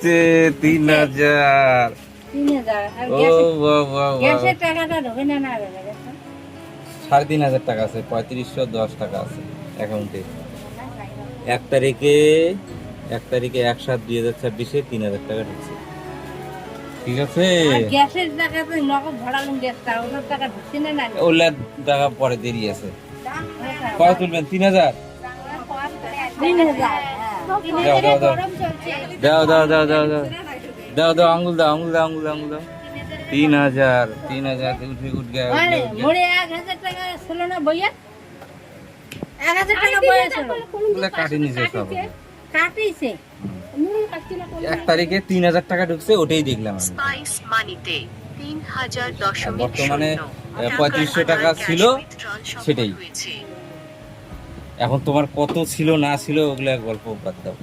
ঢুকছে 3000। 3000 আর ও বাবা, গ্যাসের টাকাটা ঢোকে না না রে 3500 টাকা আছে, 3510 টাকা আছে অ্যাকাউন্টে। 1 তারিখে 1/7/2026 3000 টাকা ঢুকছে। ঠিক আছে, আর গ্যাসের টাকা তো নগদ ভরালুম গ্যাসটা ওটার টাকা ঢুকছে না না ওগুলা টাকা পরে দেরি আছে। কত তুলবেন? 3000। 3000 দাও দাও দাও দাও দাও দাও দাও দাও দাও দাও আঙ্গুল দাও, আঙ্গুল দাও, আঙ্গুল দাও, আঙ্গুল দাও। 3000 উঠে আরে মোরে 1000 টাকা ছিল না বইয়া 1000 টাকা বইয়া ছিল ওগুলা কাটি নিছে সব। কাটিছে 1 তারিখে 3000 টাকা ঢুকছে, ওটাই দেখলাম আমি। স্পাইস মানিতে 3000.0 বর্তমানে 3500 টাকা ছিল, সেটাই। এখন তোমার কত ছিল না ছিল ওগুলা গল্প বাদ দাও।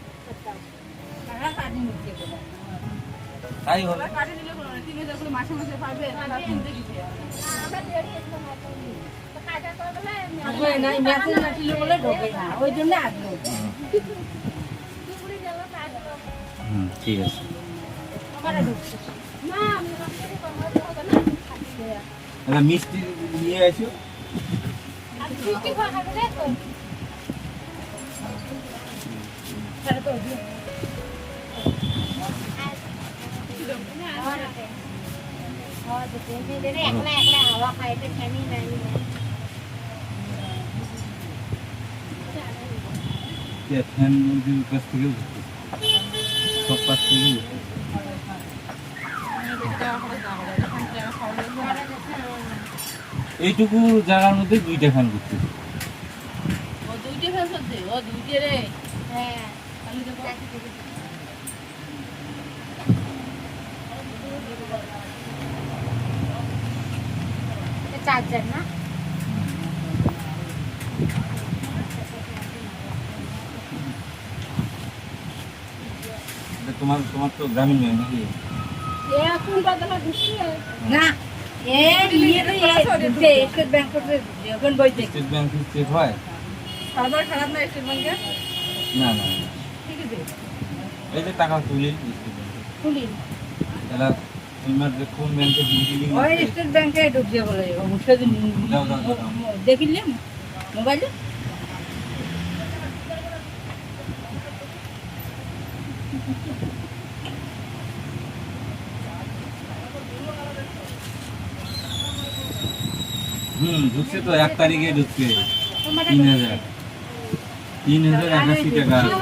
তাই হবে। ওই জন্য আগ্রহ ঠিক আছে। মিষ্টি নিয়ে আসো। ফ্যান মুরগির কাছ থেকেও সব কাছ থেকেই এইটুকু জায়গার মধ্যে 2টা ফ্যান করতে। চার্জার না তোমার তোমার তো গ্রামীণ ব্যাংক নাকি? না স্টেট ব্যাংক এখন বইতে স্টেট ব্যাংক চেক হয়? সার্ভার খারাপ না স্টেট ব্যাংকে না না, এই যে টাকা তুলি স্টেট ব্যাংকে খুলি তাহলে তোমার যে কোন ব্যাংকে ডিলিং ওই স্টেট ব্যাংকে ঢুকছে বলে সেদিন দাও দাও দাও। দেখিলে মোবাইলে ঢুকছে তো 1 তারিখে ঢুকছে 3000 টাকা আছে।